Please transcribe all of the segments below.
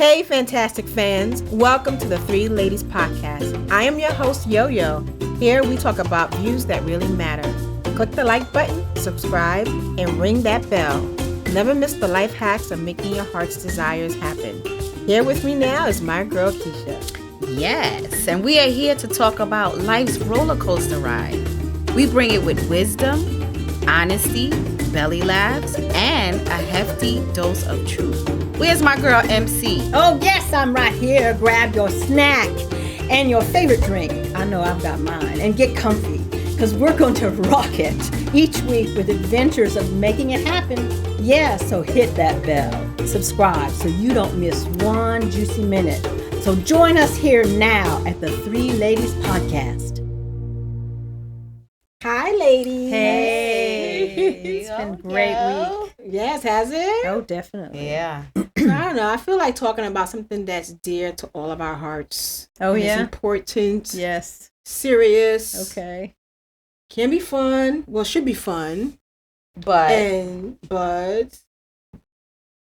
Hey, fantastic fans. Welcome to the Three Ladies Podcast. I am your host, YoYo. Here we talk about views that really matter. Click the like button, subscribe, and ring that bell. Never miss the life hacks of making your heart's desires happen. Here with me now is my girl, Keisha. Yes, and we are here to talk about life's roller coaster ride. We bring it with wisdom, honesty, belly laughs, and a hefty dose of truth. Where's my girl, MC? Oh, yes, I'm right here. Grab your snack and your favorite drink. I know I've got mine. And get comfy, because we're going to rock it each week with adventures of making it happen. Yeah, so hit that bell. Subscribe so you don't miss one juicy minute. So join us here now at the Three Ladies Podcast. Hi, ladies. Hey. It's been a great week. Yes, has it? Oh, definitely. Yeah. I don't know. I feel like talking about something that's dear to all of our hearts. Oh, and yeah? It's important. Yes. Serious. Okay. Can be fun. Well, should be fun. But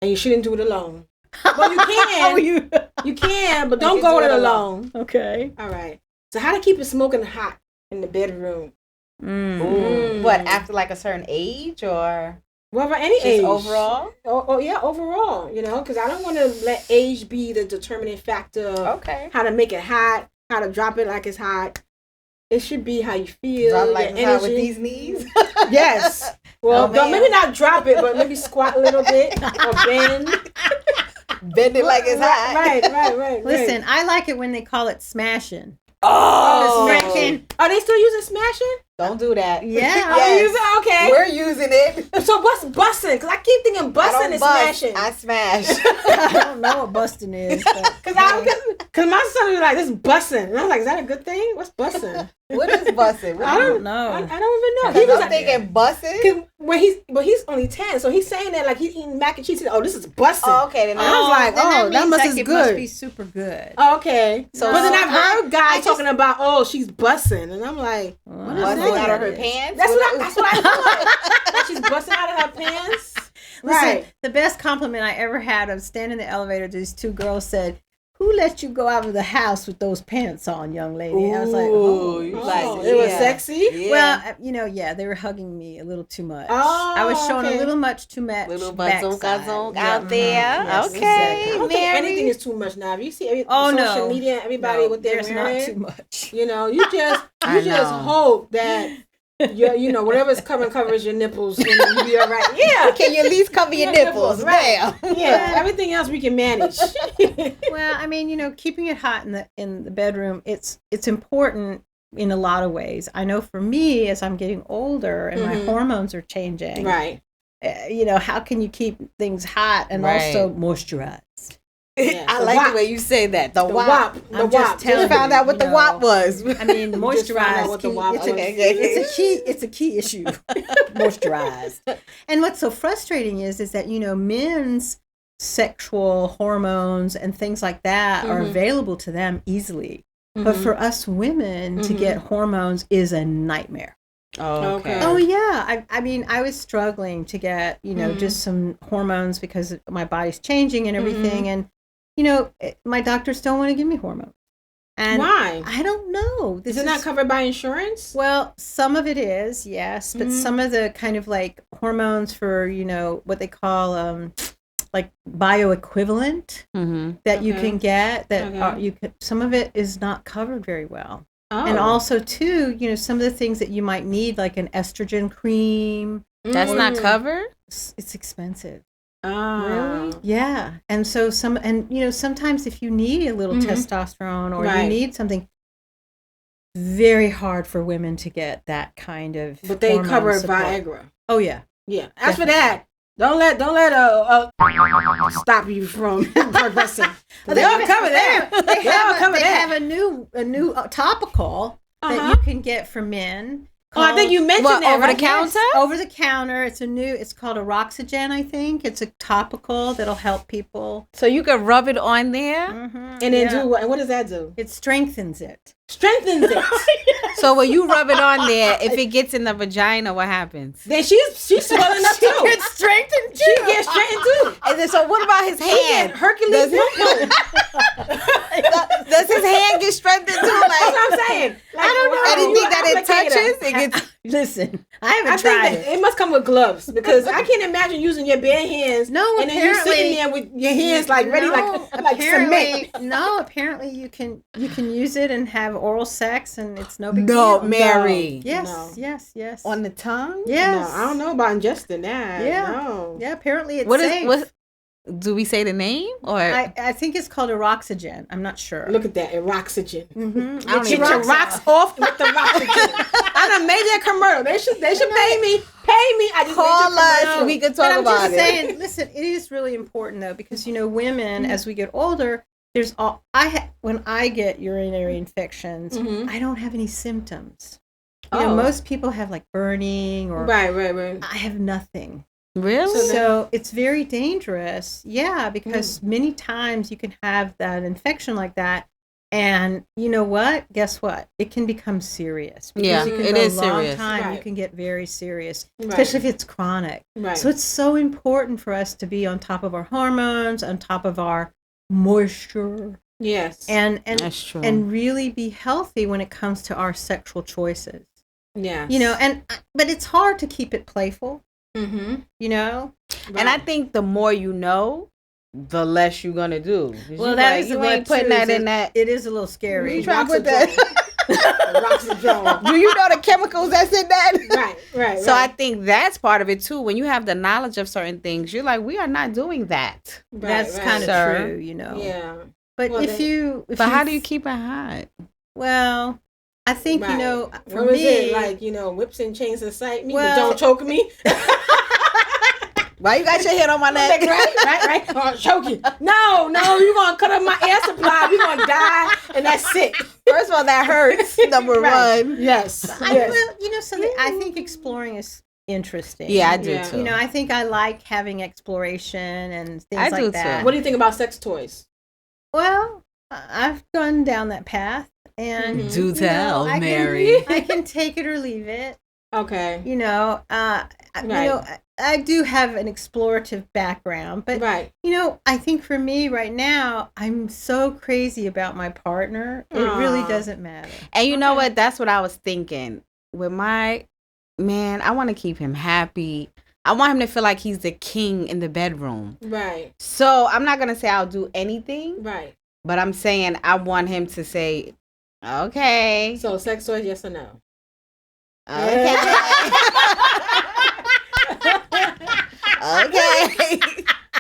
And you shouldn't do it alone. Well, you can. You can, but don't go it alone. Okay. All right. So how to keep it smoking hot in the bedroom? What, after like a certain age or Well, for any just age. overall? Oh, yeah, overall. You know, because I don't want to let age be the determining factor of Okay. how to make it hot, how to drop it like it's hot. It should be how you feel, Drop like your it's hot with energy. these knees? Yes. Well, Oh, man. maybe not drop it, but maybe squat a little bit or bend. Bend it like it's hot. Right. Listen, I like it when they call it smashing. Oh, Smashing. Are they still using smashing? Don't do that. Yeah. Yes. Okay. We're using it. So what's busting? Because I keep thinking I busting don't is bust, smashing. I smash. I don't know what busting is. Because my son was like, this is busting. And I was like, is that a good thing? What's busting? What is busting? I don't know. I don't even know. He He was was like, thinking busting. he's only 10, so he's saying that like he's eating mac and cheese. He's, oh, this is busting. Oh, okay. Then I was like, then that means must like is it good. must be super good. Oh, okay. So- but then I've heard guys I just- talking about, oh, she's busting. And I'm like, What is busting that? out of her pants. That's what I thought. Like she's busting out of her pants. Listen, Right. the best compliment I ever had of standing in the elevator, these two girls said, "Who let you go out of the house with those pants on, young lady?" I was like, Ooh, you like it was yeah. sexy. Yeah. Well, they were hugging me a little too much. Oh, I was showing okay. a little much too much. Little backside. bazooka Yeah, out there. yes, Okay. exactly. I don't think anything is too much now. If you see social media, everybody No, what they're there's wearing, not too much. you know, you just I just know. hope that whatever's covers your nipples and you be all right. Yeah. Can you at least cover your Your nipples? nipples, right. Bam. Yeah. Everything else we can manage. Well, I mean, keeping it hot in the bedroom, it's important in a lot of ways. I know for me, as I'm getting older and my hormones are changing, Right. How can you keep things hot and Right. also moisturized? Yeah, I the like WAP. the way you say that. The The WAP. WAP. The I'm WAP. just telling Just found out what the you WAP was. I mean, the Just found out moisturized. what the WAP was. It's a key issue. Moisturized. And what's so frustrating is that men's sexual hormones and things like that are available to them easily, but for us women to get hormones is a nightmare. Oh, okay. Okay. Oh yeah, I mean, I was struggling to get just some hormones because my body's changing and everything, and my doctors don't want to give me hormones. And Why? I don't know. Is it not covered by insurance? Well, some of it is, yes, but some of the kind of like hormones for what they call like bioequivalent that you can get that some of it is not covered very well. Oh. And also too, some of the things that you might need, like an estrogen cream, That's not covered? it's expensive. Really? Yeah. And so sometimes if you need a little testosterone or Right. you need something, very hard for women to get that kind of But they hormone cover support. Viagra. Oh yeah. Yeah. As for that, don't let stop you from progressing. They all cover that. They all cover They that. have a new topical that Uh-huh. you can get for men. Oh, I think you mentioned that, over right? the counter? Yes, over the counter. It's called a Roxagen, I think. It's a topical that'll help people. So you can rub it on there. And then do what? And what does that do? It strengthens it. Strengthens it. So when you rub it on there, if it gets in the vagina, what happens? Then she's swelling up too. She gets strengthened too. She gets strengthened too. And then, so what about his hand? Hercules. Does his hand get strengthened too? Like, That's what I'm saying. Like, I don't know. anything that it touches, it gets. Listen, I haven't I tried think that it must come with gloves because I can't imagine using your bare hands. No, and then you're sitting there with your hands like ready, like cement. No, apparently you can use it and have oral sex, and it's no big No, deal. Mary. Yes. On the tongue? Yes. No, I don't know about ingesting that. Yeah. No. Yeah, apparently it's What safe. is? Do we say the name or? I think it's called a Roxagen. I'm not sure. Look at that, Eroxygen. Mm-hmm. I don't Get even your rocks off with the Roxygen. I done made that commercial. They should pay me. Pay me. I just Call made your us. commercial. We can But talk I'm about just it. saying, listen, it is really important though because women as we get older, when I get urinary infections, I don't have any symptoms. Most people have like burning or Right. I have nothing. Really? So it's very dangerous. Yeah, because many times you can have that infection like that. And you know what? Guess what? It can become serious. Yeah, Because it is a long serious. time, Right. you can get very serious, Right. especially if it's chronic. Right. So it's so important for us to be on top of our hormones, on top of our moisture, Yes. and That's true. and really be healthy when it comes to our sexual choices. yes. But it's hard to keep it playful. Mm-hmm. And I think the more you know, the less you're gonna do. Well, that is you what ain't putting that in that. It is a little scary. You trying to put that? Roxygen. Do you know the chemicals that's in that? Right. So I think that's part of it too. When you have the knowledge of certain things, you're like, we are not doing that. That's kind of Sir. true, Yeah. But Well, But how do you keep it hot? Well, I think Right. for what was me, it like? Whips and chains incite me, Well- but don't choke me. Why you got your head on my neck? right. Oh, choke you. No, you're gonna cut up my air supply. We're gonna die, and that's it. First of all, that hurts. Number one. Yes. something I think exploring is interesting. Yeah, I do Yeah. too. I think I like having exploration and things I like do, that. too. What do you think about sex toys? Well, I've gone down that path, and Mhm. Do tell, I Mary. I can take it or leave it. Okay. I do have an explorative background, but Right. I think for me right now, I'm so crazy about my partner. It really Aw. doesn't matter. And you know what? That's what I was thinking. With my man, I want to keep him happy. I want him to feel like he's the king in the bedroom. Right. So I'm not going to say I'll do anything, Right. but I'm saying I want him to say, okay. So sex toys, yes or no? Okay. Okay.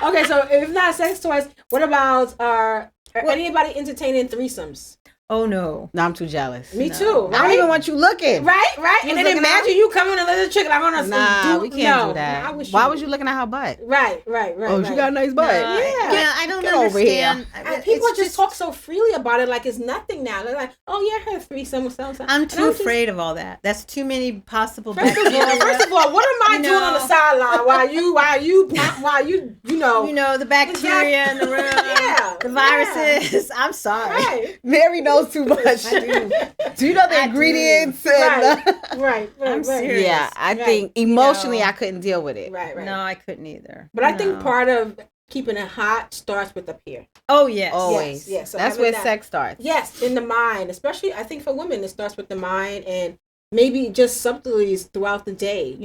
Okay, so if not sex toys, what about are anybody entertaining threesomes? Oh no. No, I'm too jealous. Me No. too. I don't even want you looking. Right. You And then looking imagine you coming a little chick like on a Nah, we can't do that. I wish Why was you looking at her butt? Right. Oh, she got a nice butt. Yeah. I don't Get over understand. And people just talk so freely about it like it's nothing now. They're like, oh yeah, I heard threesome with so. I'm too afraid of all that. That's too many possible. First of all, what am I doing on the sideline while you the bacteria in the room, Yeah, the viruses. I'm sorry. Right. Mary knows too much. I do. Do you know the I do. ingredients? Right. I'm serious. Yeah, I Right. think emotionally You know. I couldn't deal with it. Right. No, I couldn't either. But I think No. part of keeping it hot starts with up here. Oh yes. Always. Yes. So That's having where that- sex starts. Yes, in the mind, especially I think for women, it starts with the mind and maybe just subtleties throughout the day.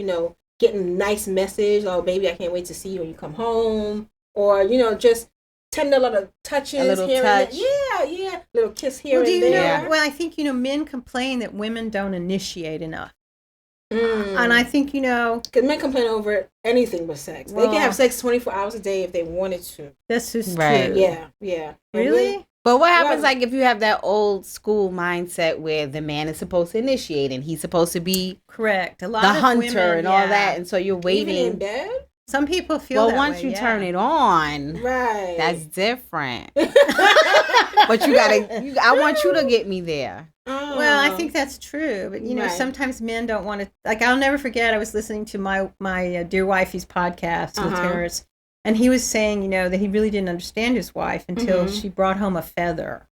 Getting a nice message, or baby, I can't wait to see you when you come home, or just tender little touches, A little here touch. and there. Yeah, little kiss here Well, do and you there. know? Well, I think men complain that women don't initiate enough, Mm. and I think Because men complain over anything but sex. They Well- can have sex 24 hours a day if they wanted to. that's just Right. true. Yeah. And Really? But what happens Well- like if you have that old school mindset where the man is supposed to initiate and he's supposed to be Correct. A lot the of hunter women, and all yeah. that, and so you're Even in waiting. bed? Some people feel that once way, you turn it on, Right. that's different. But I want you to get me there. Oh. Well, I think that's true, but you know, sometimes men don't want to. Like, I'll never forget. I was listening to my dear wifey's podcast with Harris, and he was saying, you know, that he really didn't understand his wife until she brought home a feather.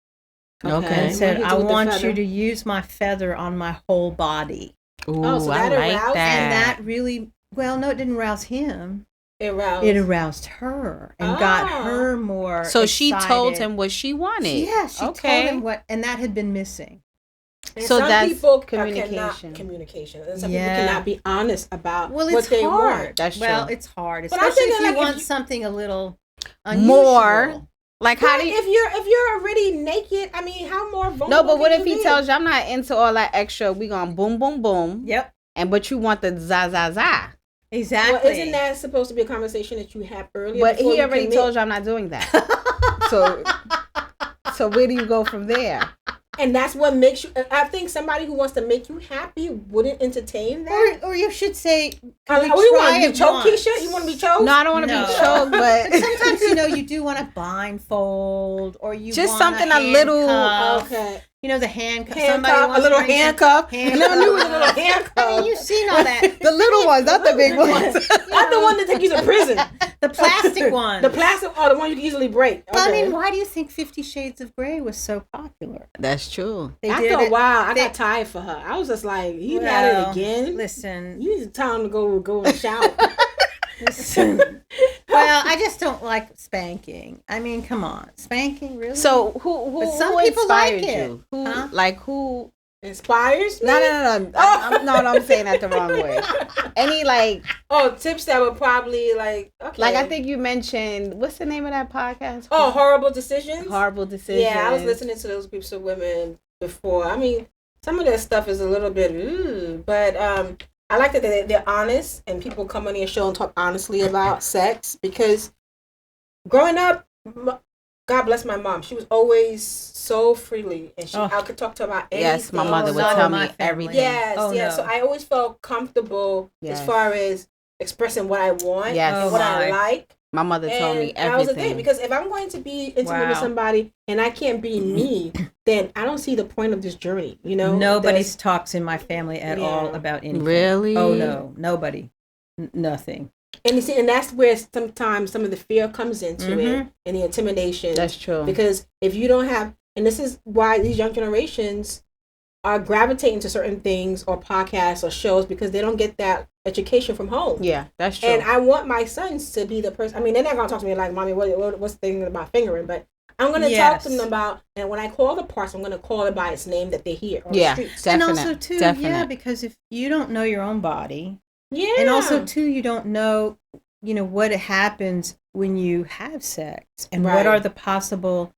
Okay. And said, "I want you to use my feather on my whole body." Ooh, so I that like aroused- that. And that really, well, no, it didn't arouse him. It aroused her and got her more. So she excited. told him what she wanted. Yeah, she told him what, and that had been missing. And so some that's people communication. Communication. And some people cannot be honest about what it's they hard. want. That's true. Well, it's hard, But I'm especially if thinking, you like, want something a little more. unusual. Like, But how do you... if you're already naked, I mean, how more vulnerable? No, but what can if you he be? tells you, I'm not into all that extra, we gonna boom, boom, boom. Yep, But you want the za, za, za. exactly. Well, isn't that supposed to be a conversation that you have earlier? But before he you already commit? told you I'm not doing that. So where do you go from there? And that's what makes you. I think somebody who wants to make you happy wouldn't entertain that. Or you should say, You try want to be it choked, once. Keisha? You want to be choked? No, I don't want to No. be choked, but But sometimes, you know, you do want to blindfold, or you just want something a little. handcuff. Okay. You know, the handcuff. Handcuff, a little handcuff. handcuff. I never knew it was a little handcuff. I mean, you've seen all that. The little ones, not the big ones. Not the one that take you to prison. The plastic one. The plastic, the one you can easily break. Okay. I mean, why do you think 50 Shades of Grey was so popular? That's true. They After a it- while, I they- got tired for her. I was just like, you Well, got it again? Listen. You need to tell him to go and shout. Listen. Well, I just don't like spanking. I mean, come on. Spanking, really? So who But some who people inspired like it. you? Who Huh? like who? Inspires me? No. I'm saying that the wrong way. Any Tips that would probably okay. I think you mentioned, what's the name of that podcast? Horrible Decisions? Horrible Decisions. Yeah, I was listening to those groups of women before. I mean, some of their stuff is a little bit, but I like that they're honest and people come on their show and talk honestly about sex, because growing up, God bless my mom, she was always so freely, and I could talk to her about anything. Yes, my mother would tell me everything. Yes, Oh, yes. no. So I always felt comfortable as far as expressing what I want and what I like. My mother told me And that was the thing, everything. because if I'm going to be intimate with Wow. somebody and I can't be me, then I don't see the point of this journey. You know, Nobody talks in my family at all about anything. Really? Oh, no. Nobody. Nothing. And you see, and that's where sometimes some of the fear comes into it, and the intimidation. That's true. Because if you don't have, and this is why these young generations are gravitating to certain things or podcasts or shows, because they don't get that education from home. Yeah, that's true. And I want my sons to be the person. I mean, they're not going to talk to me like, Mommy, what's the thing about fingering? But I'm going to talk to them about, and when I call the parts, I'm going to call it by its name that they hear on the streets. Definite, and also, too, definite. because if you don't know your own body, Yeah. and also, too, you don't know, what happens when you have sex, and what are the possible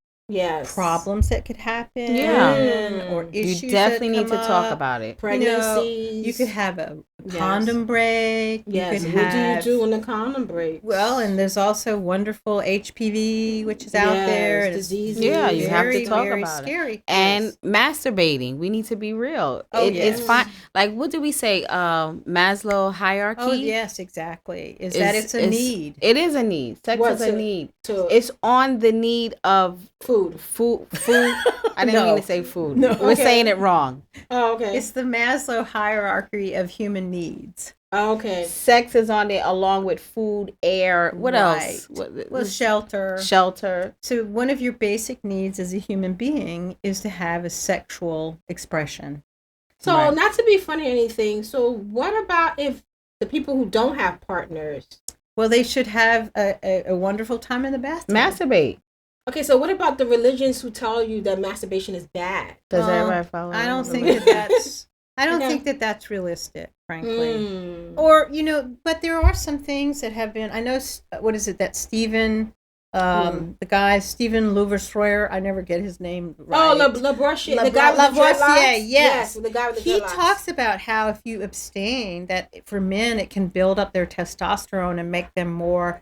problems that could happen, or issues. You definitely that need to come talk up. about it. Pregnancies. You could have a condom break. Yes. You could What have, do you do when the condom breaks? Well, and there's also wonderful HPV, which is out there. And it's diseases. Yeah, you have to very, talk very about scary. it. And masturbating, we need to be real. It's fine. Like, what do we say? Maslow hierarchy. Oh, yes, exactly. It's a need. It is a need. Sex is a need. It's on the need of food. I didn't mean to say food. No. We're saying it wrong. Oh, okay. It's the Maslow hierarchy of human needs. Oh, okay. Sex is on there along with food, air. What else? Well, shelter. Shelter. So one of your basic needs as a human being is to have a sexual expression. So not to be funny or anything. So what about if the people who don't have partners? Well, they should have a wonderful time in the bathroom. Masturbate. Okay, so what about the religions who tell you that masturbation is bad? Does everybody follow? I don't think that's. I don't think that's realistic, frankly. Or but there are some things that have been. I know. What is it that Stephen? The guy Stephen Louversroyer, I never get his name right. Oh, Lavoisier, the guy with the dreadlocks. Yes, the guy with the he dreadlocks. talks about how if you abstain, that for men it can build up their testosterone and make them more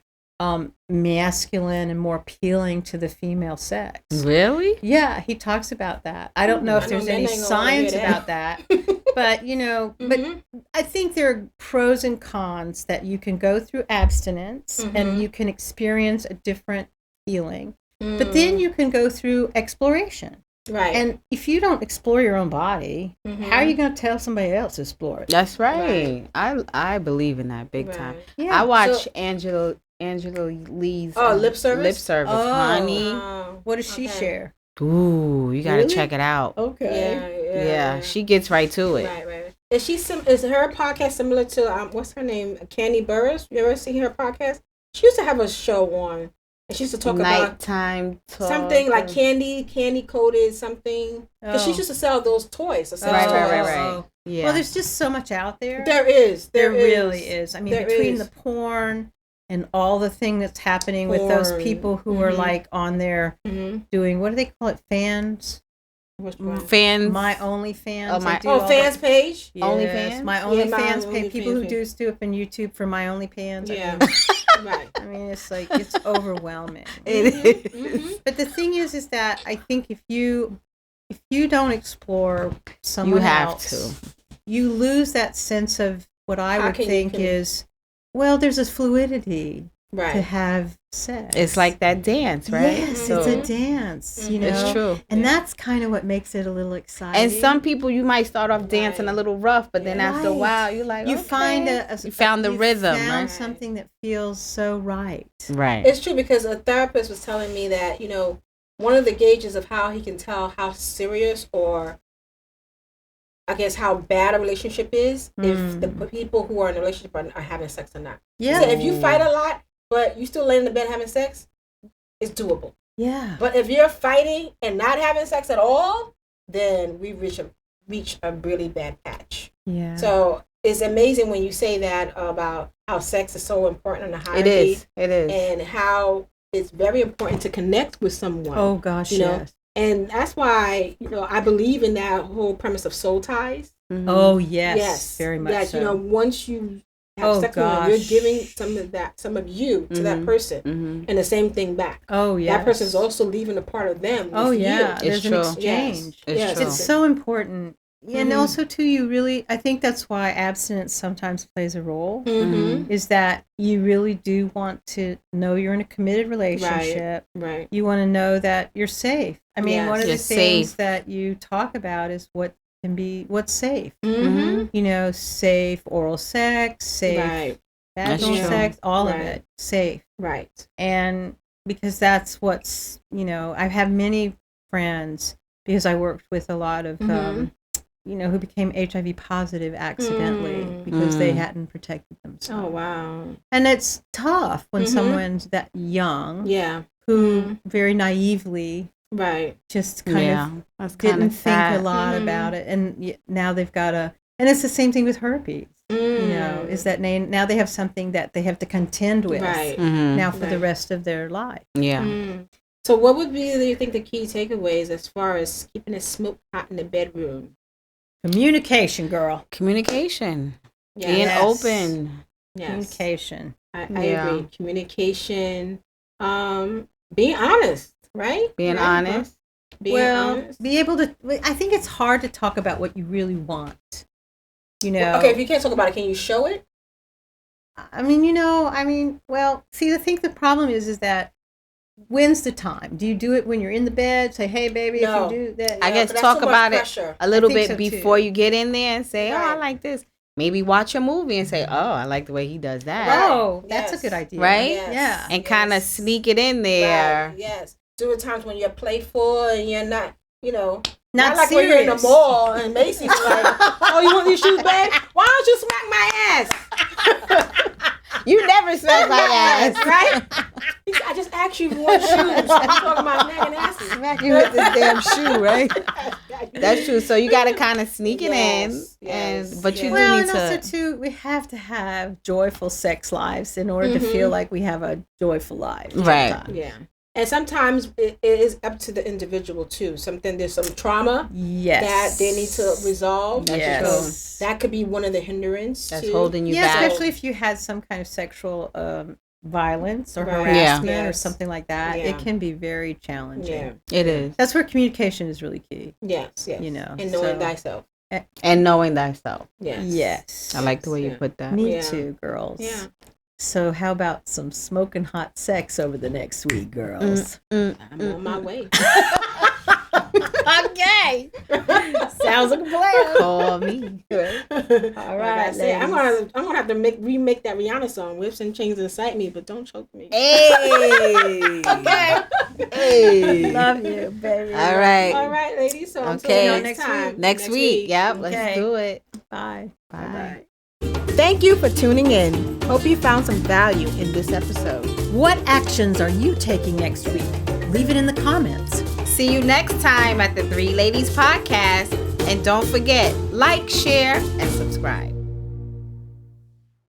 masculine and more appealing to the female sex. Really? Yeah, he talks about that. I don't know if there's any science about that. But, but I think there are pros and cons that you can go through abstinence and you can experience a different feeling. But then you can go through exploration. Right. And if you don't explore your own body, how are you going to tell somebody else to explore it? That's right. I believe in that big time. Yeah. I watch Angela Lee's lip service. Lip service, honey. What does she share? Ooh, you gotta check it out. Okay. Yeah, she gets right to it. Right. Is her podcast similar to what's her name? Candy Burris? You ever see her podcast? She used to have a show on, and she used to talk nighttime about something like candy coated something. Because she used to sell those toys. Right. Yeah. Well, there's just so much out there. There is. There really is. I mean, between the porn and all the thing that's happening with those people who are like on there doing, what do they call it? Fans? Fans. My OnlyFans. Fans page? Yes, OnlyFans? My OnlyFans page. People who do stuff on YouTube for My OnlyFans. Yeah. Right. I mean, it's like, it's overwhelming. It is. But the thing is that I think if you don't explore someone else, you lose that sense of what I would think is, well, there's this fluidity to have sex. It's like that dance, right? Yes, it's a dance, It's true. And that's kind of what makes it a little exciting. And some people, you might start off dancing a little rough, but then after a while, you're like, you find you found the rhythm, right? Something that feels so right. Right. It's true, because a therapist was telling me that, one of the gauges of how he can tell how serious or I guess how bad a relationship is if the people who are in a relationship are having sex or not. Yeah. So if you fight a lot, but you still lay in the bed having sex, it's doable. Yeah. But if you're fighting and not having sex at all, then we reach a really bad patch. Yeah. So it's amazing when you say that about how sex is so important in the hierarchy. It is. And how it's very important to connect with someone. Oh gosh, yes. And that's why, I believe in that whole premise of soul ties. Mm-hmm. Oh, yes. Very much that, so. Once you have sex with them, you're giving some of you to that person. And the same thing back. Oh, yeah. That person's also leaving a part of them. Oh, yeah. You. There's an exchange. Yes. It's so important. And also, too, I think that's why abstinence sometimes plays a role, is that you really do want to know you're in a committed relationship. Right. You want to know that you're safe. I mean, one of the things safe. that you talk about is what's safe. Safe oral sex, safe vaginal sex, all of it, safe. Right. And because that's what's, I've had many friends, because I worked with a lot of who became HIV positive accidentally because they hadn't protected themselves. Oh, wow. And it's tough when someone's that young, who very naively just kind of didn't think a lot about it. And now they've got and it's the same thing with herpes. Is that now they have something that they have to contend with now for the rest of their life. Yeah. So what would be, do you think, the key takeaways as far as keeping it smoke hot in the bedroom? Communication, girl. Communication. Yeah. Being open. Yes. Communication. I agree. Communication. Being honest, right? Being honest. Honest. Be able to. I think it's hard to talk about what you really want. Okay, if you can't talk about it, can you show it? I mean, see, I think the problem is that when's the time? Do you do it when you're in the bed? Say, hey, baby, no. if you do that. I guess talk about it a little bit before you get in there and say, I like this. Maybe watch a movie and say, oh, I like the way he does that. Oh, that's a good idea. Right? Yes. Yeah. And kind of sneak it in there. Right. Yes. Do it times when you're playful and you're not, not like serious. when you're in the mall and Macy's like, oh, you want these shoes, babe? Why don't you smack my ass? You never smack my ass. Right? I just asked you for shoes. I'm talking about smacking asses. Smack you with this damn shoe, right? That's true. So you got to kind of sneak it in. But you do need to. Also, too, we have to have joyful sex lives in order to feel like we have a joyful life. Right. Sometimes. Yeah. And sometimes it is up to the individual, too. There's some trauma that they need to resolve. Yes. So that could be one of the hindrances. That's holding you back. Especially if you had some kind of sexual violence or harassment or something like that. It can be very challenging. Yeah. It is. That's where communication is really key. Yes. And knowing thyself. And knowing thyself. Yes. I like the way you put that. Me too, girls. Yeah. So how about some smoking hot sex over the next week, girls? I'm on my way. Okay. Sounds like a plan. Call me. All right, like I'm gonna have to remake that Rihanna song, "Whips and Chains Incite Me," but don't choke me. Hey. Okay. Hey. Love you, baby. All right. All right, ladies. So Okay. until next time. Next week. Yep. Okay. Let's do it. Bye. Bye. Thank you for tuning in. Hope you found some value in this episode. What actions are you taking next week? Leave it in the comments. See you next time at the Three Ladies Podcast. And don't forget, like, share, and subscribe.